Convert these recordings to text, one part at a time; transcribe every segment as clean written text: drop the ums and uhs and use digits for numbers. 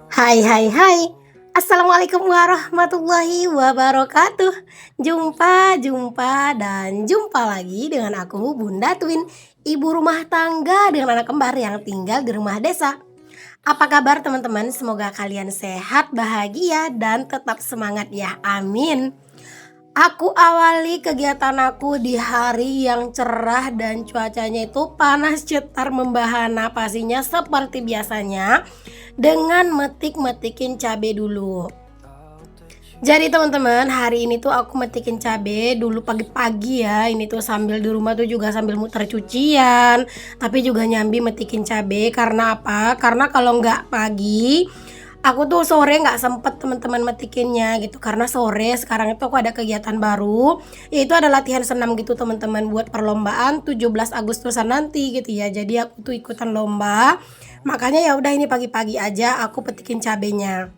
Hai hai hai. Assalamualaikum warahmatullahi wabarakatuh. Jumpa lagi dengan aku Bunda Twin, ibu rumah tangga dengan anak kembar yang tinggal di rumah desa. Apa kabar teman-teman? Semoga kalian sehat, bahagia, dan tetap semangat ya. Amin. Aku awali kegiatan aku di hari yang cerah dan cuacanya itu panas cetar membahana pastinya seperti biasanya dengan metik-metikin cabe dulu. Jadi teman-teman, hari ini tuh aku metikin cabe dulu pagi-pagi ya. Ini tuh sambil di rumah tuh juga sambil muter cucian, tapi juga nyambi metikin cabe. Karena apa? Karena kalau nggak pagi, aku tuh sore nggak sempet teman-teman metikinnya gitu. Karena sore sekarang itu aku ada kegiatan baru, yaitu ada latihan senam gitu teman-teman buat perlombaan 17 Agustusan nanti gitu ya. Jadi aku tuh ikutan lomba. Makanya ya udah ini pagi-pagi aja aku petikin cabenya.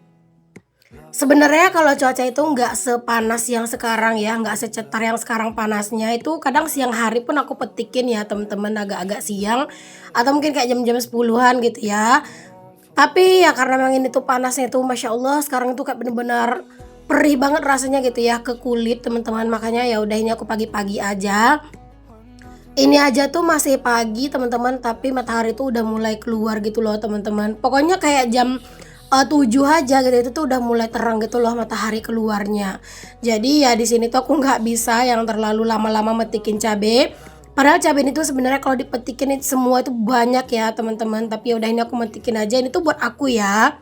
Sebenarnya kalau cuaca itu nggak sepanas yang sekarang ya, nggak secetar yang sekarang panasnya, itu kadang siang hari pun aku petikin ya teman-teman, agak-agak siang atau mungkin kayak jam-jam 10-an gitu ya. Tapi ya karena memang ini tuh panasnya itu Masya Allah sekarang itu kayak bener-bener perih banget rasanya gitu ya ke kulit teman-teman, makanya ya udah ini aku pagi-pagi aja. Ini aja tuh masih pagi teman-teman, tapi matahari tuh udah mulai keluar gitu loh teman-teman. Pokoknya kayak jam 7 aja gitu itu tuh udah mulai terang gitu loh matahari keluarnya. Jadi ya di sini tuh aku nggak bisa yang terlalu lama-lama metikin cabe. Padahal cabe ini tuh sebenarnya kalau dipetikin itu semua itu banyak ya teman-teman, tapi ya udah ini aku metikin aja, ini tuh buat aku ya.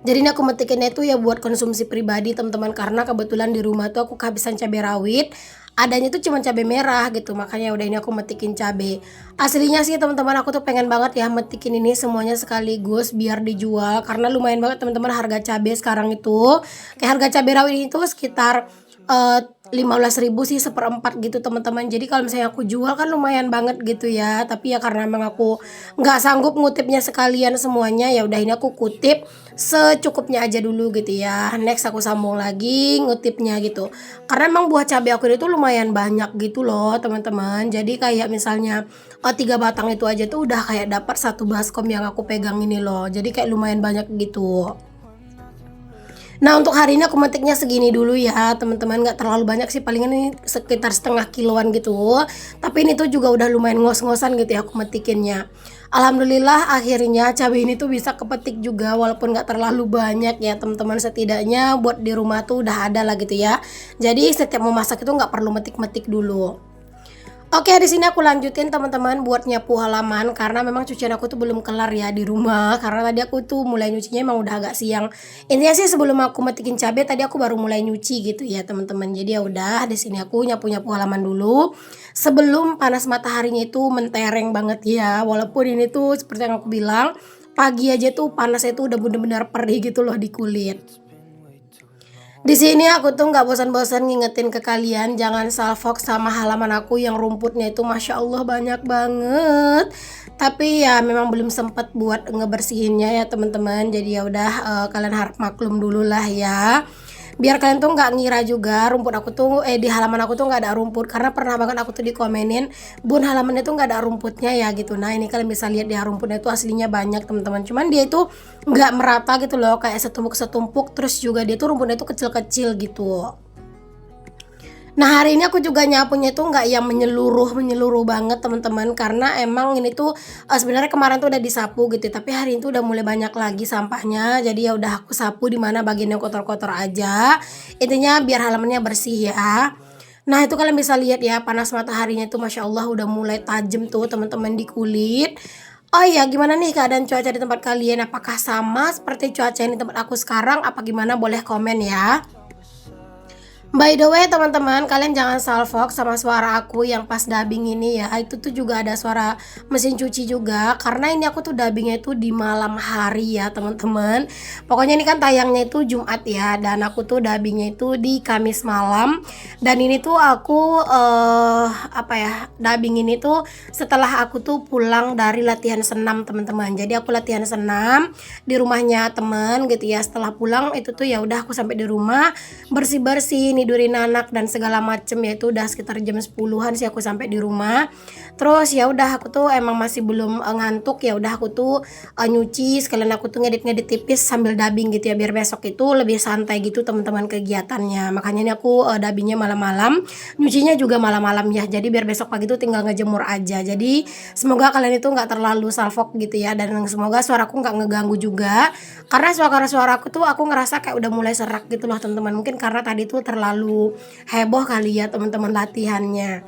Jadi ini aku metikinnya itu ya buat konsumsi pribadi teman-teman, karena kebetulan di rumah tuh aku kehabisan cabai rawit. Adanya tuh cuma cabai merah gitu, makanya udah ini aku metikin cabai. Aslinya sih teman-teman aku tuh pengen banget ya metikin ini semuanya sekaligus biar dijual, karena lumayan banget teman-teman harga cabai sekarang itu. Kayak harga cabai rawit itu sekitar 15.000 sih seperempat gitu teman-teman. Jadi kalau misalnya aku jual kan lumayan banget gitu ya. Tapi ya karena emang aku nggak sanggup ngutipnya sekalian semuanya, ya udah ini aku kutip secukupnya aja dulu gitu ya. Next aku sambung lagi ngutipnya gitu. Karena emang buah cabai aku itu lumayan banyak gitu loh teman-teman. Jadi kayak misalnya 3 batang itu aja tuh udah kayak dapat satu baskom yang aku pegang ini loh. Jadi kayak lumayan banyak gitu. Nah untuk hari ini aku metiknya segini dulu ya teman-teman, nggak terlalu banyak sih, palingan ini sekitar setengah kiloan gitu. Tapi ini tuh juga udah lumayan ngos-ngosan gitu ya aku metikinnya. Alhamdulillah akhirnya cabai ini tuh bisa kepetik juga walaupun nggak terlalu banyak ya teman-teman, setidaknya buat di rumah tuh udah ada lah gitu ya. Jadi setiap mau masak itu nggak perlu metik-metik dulu. Oke, di sini aku lanjutin teman-teman buat nyapu halaman karena memang cucian aku tuh belum kelar ya di rumah, karena tadi aku tuh mulai nyucinya emang udah agak siang. Intinya sih sebelum aku metikin cabai tadi aku baru mulai nyuci gitu ya teman-teman. Jadi ya udah di sini aku nyapu-nyapu halaman dulu sebelum panas mataharinya itu mentereng banget ya. Walaupun ini tuh seperti yang aku bilang, pagi aja tuh panasnya tuh udah bener-bener perih gitu loh di kulit. Di sini aku tuh nggak bosan-bosan ngingetin ke kalian jangan salfok sama halaman aku yang rumputnya itu Masya Allah banyak banget. Tapi ya memang belum sempet buat ngebersihinnya ya teman-teman. Jadi ya udah kalian harap maklum dulu lah ya. Biar kalian tuh nggak ngira juga rumput aku tuh di halaman aku tuh nggak ada rumput, karena pernah banget aku tuh dikomenin bun halamannya tuh nggak ada rumputnya ya gitu. Nah ini kalian bisa lihat ya rumputnya tuh aslinya banyak teman-teman, cuman dia itu nggak merata gitu loh, kayak setumpuk-setumpuk, terus juga dia tuh rumputnya tuh kecil-kecil gitu. Nah hari ini aku juga nyapunya tuh nggak yang menyeluruh banget teman-teman, karena emang ini tuh sebenarnya kemarin tuh udah disapu gitu, tapi hari ini tuh udah mulai banyak lagi sampahnya. Jadi ya udah aku sapu di mana bagian yang kotor-kotor aja. Intinya biar halamannya bersih ya. Nah itu kalian bisa lihat ya panas mataharinya tuh Masya Allah udah mulai tajam tuh teman-teman di kulit. Oh iya, gimana nih keadaan cuaca di tempat kalian? Apakah sama seperti cuaca yang di tempat aku sekarang? Apa gimana? Boleh komen ya. By the way teman-teman, kalian jangan salfok sama suara aku yang pas dubbing ini ya. Itu tuh juga ada suara mesin cuci juga, karena ini aku tuh dubbingnya itu di malam hari ya teman-teman. Pokoknya ini kan tayangnya itu Jumat ya, dan aku tuh dubbingnya itu di Kamis malam. Dan ini tuh aku apa ya, dubbing ini tuh setelah aku tuh pulang dari latihan senam teman-teman. Jadi aku latihan senam di rumahnya temen gitu ya. Setelah pulang itu tuh ya udah aku sampai di rumah bersih-bersih. nidurin anak dan segala macem ya, itu udah sekitar jam 10-an sih aku sampai di rumah. Terus ya udah aku tuh emang masih belum ngantuk, ya udah aku tuh nyuci sekalian, aku tuh ngedit-ngedit tipis sambil dubbing gitu ya, biar besok itu lebih santai gitu teman-teman kegiatannya. Makanya ini aku dubbingnya malam-malam, nyucinya juga malam-malam ya. Jadi biar besok pagi tuh tinggal ngejemur aja. Jadi semoga kalian itu nggak terlalu salfok gitu ya, dan semoga suaraku nggak ngeganggu juga. Karena suara-suaraku tuh aku ngerasa kayak udah mulai serak gitu loh teman-teman. Mungkin karena tadi tuh terlalu heboh kali ya teman-teman latihannya.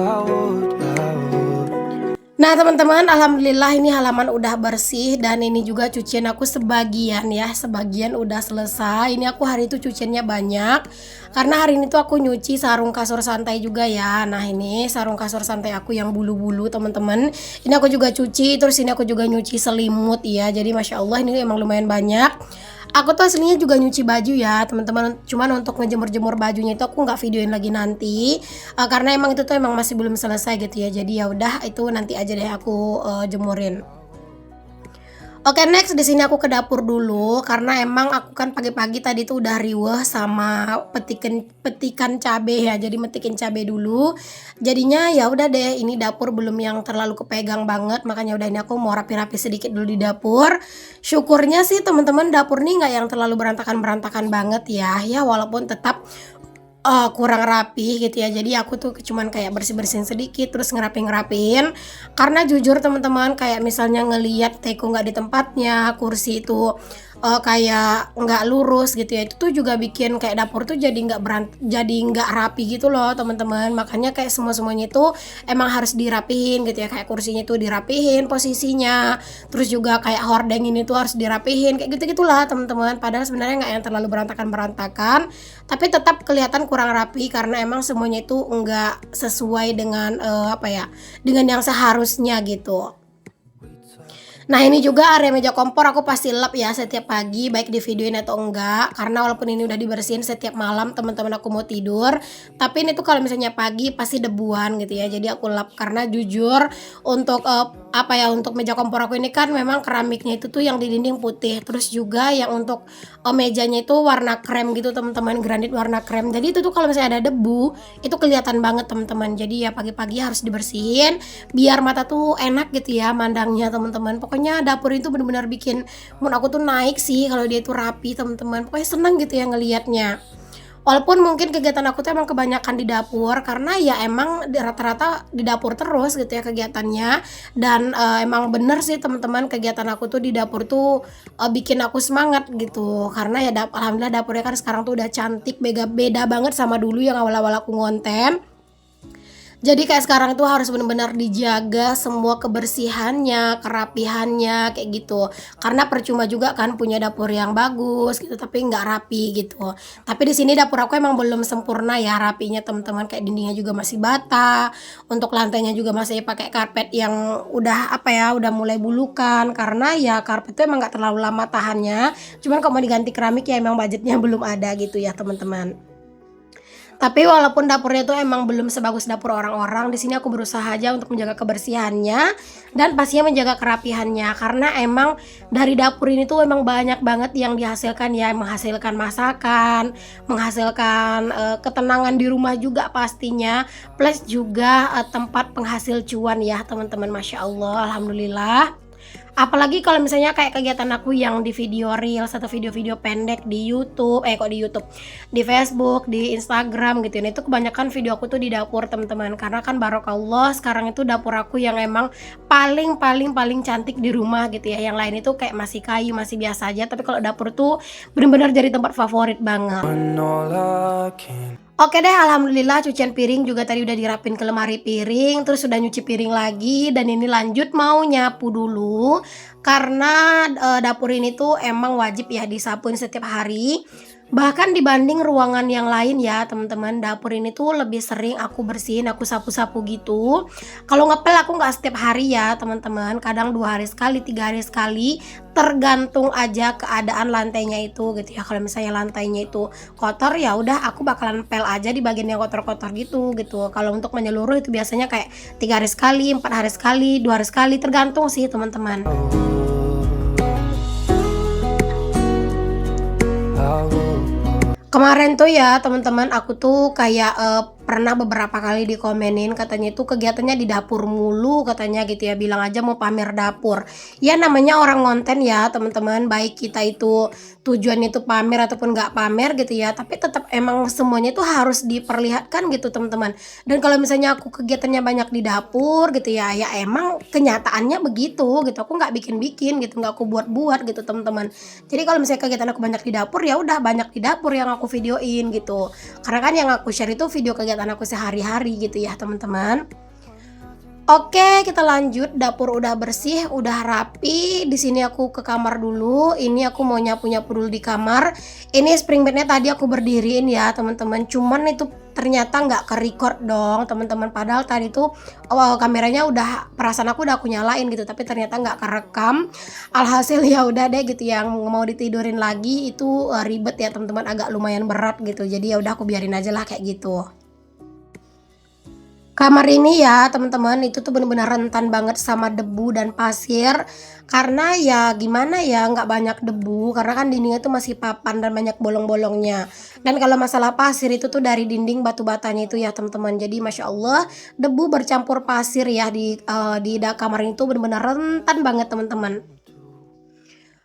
Nah teman-teman, alhamdulillah ini halaman udah bersih, dan ini juga cucian aku sebagian ya, sebagian udah selesai. Ini aku hari itu cuciannya banyak karena hari ini tuh aku nyuci sarung kasur santai juga ya. Nah ini sarung kasur santai aku yang bulu-bulu teman-teman, ini aku juga cuci. Terus ini aku juga nyuci selimut ya. Jadi masya Allah ini emang lumayan banyak. Aku tuh aslinya juga nyuci baju ya teman-teman, cuman untuk ngejemur-jemur bajunya itu aku nggak videoin lagi nanti, karena emang itu tuh emang masih belum selesai gitu ya. Jadi ya udah, itu nanti aja deh aku jemurin. Oke, next di sini aku ke dapur dulu karena emang aku kan pagi-pagi tadi tuh udah riweh sama petikan cabe ya. Jadi metikin cabe dulu. Jadinya ya udah deh, ini dapur belum yang terlalu kepegang banget, makanya udah ini aku mau rapi-rapi sedikit dulu di dapur. Syukurnya sih teman-teman, dapur nih nggak yang terlalu berantakan-berantakan banget ya. Ya walaupun tetap kurang rapi gitu ya. Jadi aku tuh cuman kayak bersih-bersihin sedikit, terus ngerapiin. Karena jujur teman-teman, kayak misalnya ngelihat teko nggak di tempatnya, kursi itu kayak nggak lurus gitu ya, itu tuh juga bikin kayak dapur tuh jadi nggak rapi gitu loh teman-teman. Makanya kayak semuanya itu emang harus dirapihin gitu ya, kayak kursinya tuh dirapihin posisinya, terus juga kayak hordeng ini tuh harus dirapihin, kayak gitu-gitulah teman-teman. Padahal sebenarnya nggak yang terlalu berantakan, tapi tetap kelihatan kurang rapi karena emang semuanya itu nggak sesuai dengan dengan yang seharusnya gitu. Nah ini juga area meja kompor aku pasti lap ya setiap pagi, baik di videoin atau enggak. Karena walaupun ini udah dibersihin setiap malam teman-teman aku mau tidur, tapi ini tuh kalau misalnya pagi pasti debuan gitu ya. Jadi aku lap karena jujur untuk untuk meja kompor aku ini kan memang keramiknya itu tuh yang di dinding putih, terus juga yang untuk mejanya itu warna krem gitu teman-teman, granit warna krem. Jadi itu tuh kalau misalnya ada debu itu kelihatan banget teman-teman. Jadi ya pagi-pagi harus dibersihin biar mata tuh enak gitu ya mandangnya teman-teman. Pokoknya dapur itu benar-benar bikin mood aku tuh naik sih kalau dia itu rapi teman-teman. Pokoknya seneng gitu ya ngelihatnya. Walaupun mungkin kegiatan aku tuh emang kebanyakan di dapur karena ya emang rata-rata di dapur terus gitu ya kegiatannya. Dan emang bener sih teman-teman, kegiatan aku tuh di dapur tuh bikin aku semangat gitu. Karena ya alhamdulillah dapurnya kan sekarang tuh udah cantik, beda banget sama dulu yang awal-awal aku ngonten. Jadi kayak sekarang itu harus benar-benar dijaga semua kebersihannya, kerapihannya kayak gitu. Karena percuma juga kan punya dapur yang bagus gitu tapi nggak rapi gitu. Tapi di sini dapur aku emang belum sempurna ya rapinya teman-teman, kayak dindingnya juga masih bata. Untuk lantainya juga masih pakai karpet yang udah mulai bulukan karena ya karpet itu emang nggak terlalu lama tahannya. Cuman kalau mau diganti keramik ya emang budgetnya belum ada gitu ya teman-teman. Tapi walaupun dapurnya tuh emang belum sebagus dapur orang-orang, di sini aku berusaha aja untuk menjaga kebersihannya dan pastinya menjaga kerapihannya. Karena emang dari dapur ini tuh emang banyak banget yang dihasilkan ya, menghasilkan masakan, menghasilkan ketenangan di rumah juga pastinya, plus juga tempat penghasil cuan ya teman-teman. Masya Allah, alhamdulillah. Apalagi kalau misalnya kayak kegiatan aku yang di video reels atau video-video pendek di YouTube, di Facebook, di Instagram gitu ya. Itu kebanyakan video aku tuh di dapur teman-teman. Karena kan barokallah sekarang itu dapur aku yang emang paling cantik di rumah gitu ya. Yang lain itu kayak masih kayu, masih biasa aja. Tapi kalau dapur tuh bener-bener jadi tempat favorit banget. Oke deh, alhamdulillah cucian piring juga tadi udah dirapin ke lemari piring, terus udah nyuci piring lagi, dan ini lanjut mau nyapu dulu karena dapur ini tuh emang wajib ya disapuin setiap hari. Bahkan dibanding ruangan yang lain ya teman-teman, dapur ini tuh lebih sering aku bersihin, aku sapu-sapu gitu. Kalau ngepel aku nggak setiap hari ya teman-teman, kadang 2 hari sekali, 3 hari sekali, tergantung aja keadaan lantainya itu gitu ya. Kalau misalnya lantainya itu kotor ya udah aku bakalan pel aja di bagian yang kotor-kotor gitu. Kalau untuk menyeluruh itu biasanya kayak 3 hari sekali, 4 hari sekali, 2 hari sekali, tergantung sih teman-teman. Kemarin tuh ya teman-teman aku tuh kayak, pernah beberapa kali dikomenin katanya itu kegiatannya di dapur mulu katanya gitu ya, bilang aja mau pamer dapur. Ya namanya orang ngonten ya teman-teman, baik kita itu tujuannya itu pamer ataupun nggak pamer gitu ya, tapi tetap emang semuanya itu harus diperlihatkan gitu teman-teman. Dan kalau misalnya aku kegiatannya banyak di dapur gitu ya, ya emang kenyataannya begitu gitu, aku nggak bikin-bikin gitu, nggak aku buat-buat gitu teman-teman. Jadi kalau misalnya kegiatan aku banyak di dapur, ya udah banyak di dapur yang aku videoin gitu. Karena kan yang aku share itu video kegiatan aku sehari-hari gitu ya, teman-teman. Oke, kita lanjut. Dapur udah bersih, udah rapi. Di sini aku ke kamar dulu. Ini aku mau nyapu-nyapu dulu di kamar. Ini spring bednya tadi aku berdiriin ya, teman-teman. Cuman itu ternyata nggak ke-record dong, teman-teman. Padahal tadi tuh kameranya udah perasaan aku udah aku nyalain gitu, tapi ternyata nggak kerekam. Alhasil ya udah deh gitu yang mau ditidurin lagi itu ribet ya, teman-teman, agak lumayan berat gitu. Jadi ya udah aku biarin aja lah kayak gitu. Kamar ini ya teman-teman itu tuh bener-bener rentan banget sama debu dan pasir. Karena ya gimana ya nggak banyak debu karena kan dindingnya tuh masih papan dan banyak bolong-bolongnya. Dan kalau masalah pasir itu tuh dari dinding batu batanya itu ya teman-teman. Jadi Masya Allah debu bercampur pasir ya di kamar itu bener-bener rentan banget teman-teman.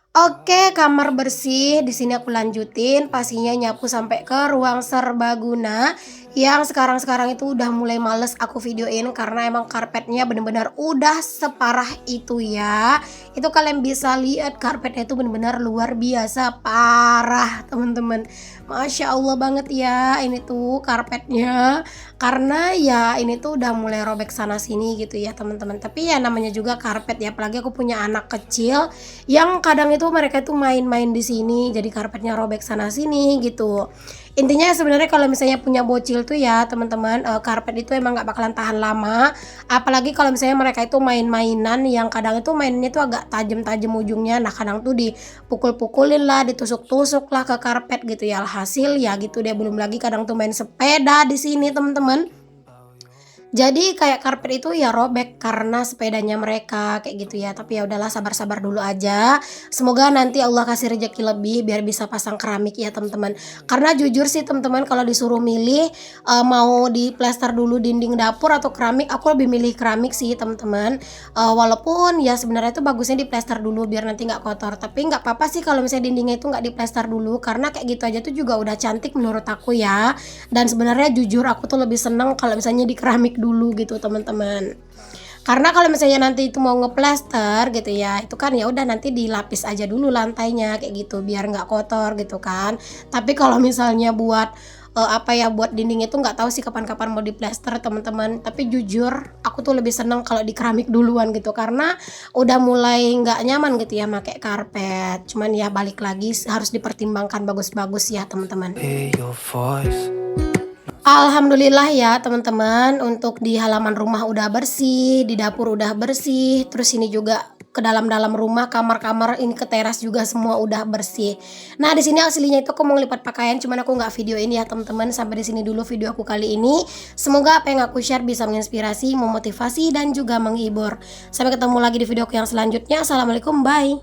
Oke, kamar bersih. Di sini aku lanjutin, pastinya nyapu sampai ke ruang serbaguna yang sekarang-sekarang itu udah mulai males aku videoin karena emang karpetnya bener-bener udah separah itu ya. Itu kalian bisa lihat karpetnya itu bener-bener luar biasa parah, teman-teman. Masya Allah banget ya ini tuh karpetnya. Karena ya ini tuh udah mulai robek sana sini gitu ya, teman-teman. Tapi ya namanya juga karpet ya, apalagi aku punya anak kecil yang kadang itu mereka itu main-main di sini, jadi karpetnya robek sana sini gitu. Intinya sebenarnya kalau misalnya punya bocil tuh ya teman-teman, karpet itu emang nggak bakalan tahan lama, apalagi kalau misalnya mereka itu main-mainan yang kadang itu mainnya tuh agak tajam-tajam ujungnya. Nah kadang tuh dipukul-pukulin lah, ditusuk-tusuk lah ke karpet gitu ya, alhasil ya gitu deh. Belum lagi kadang tuh main sepeda di sini teman-teman. Jadi kayak karpet itu ya robek karena sepedanya mereka kayak gitu ya. Tapi ya udahlah sabar-sabar dulu aja. Semoga nanti Allah kasih rezeki lebih biar bisa pasang keramik ya teman-teman. Karena jujur sih teman-teman kalau disuruh milih mau di plester dulu dinding dapur atau keramik, aku lebih milih keramik sih teman-teman. Walaupun ya sebenarnya itu bagusnya di plester dulu biar nanti nggak kotor. Tapi nggak apa-apa sih kalau misalnya dindingnya itu nggak di plester dulu karena kayak gitu aja tuh juga udah cantik menurut aku ya. Dan sebenarnya jujur aku tuh lebih seneng kalau misalnya di keramik dulu gitu teman-teman. Karena kalau misalnya nanti itu mau ngeplester gitu ya, itu kan ya udah nanti dilapis aja dulu lantainya kayak gitu biar nggak kotor gitu kan. Tapi kalau misalnya buat apa ya buat dinding itu nggak tahu sih kapan-kapan mau diplester teman-teman. Tapi jujur aku tuh lebih seneng kalau di keramik duluan gitu karena udah mulai nggak nyaman gitu ya pakai karpet. Cuman ya balik lagi harus dipertimbangkan bagus-bagus ya teman-teman. Alhamdulillah ya teman-teman, untuk di halaman rumah udah bersih, di dapur udah bersih, terus ini juga ke dalam-dalam rumah, kamar-kamar ini ke teras juga semua udah bersih. Nah, di sini aslinya itu aku mau ngelipat pakaian, cuman aku nggak videoin ya teman-teman. Sampai di sini dulu video aku kali ini. Semoga apa yang aku share bisa menginspirasi, memotivasi dan juga menghibur. Sampai ketemu lagi di video aku yang selanjutnya. Assalamualaikum, bye.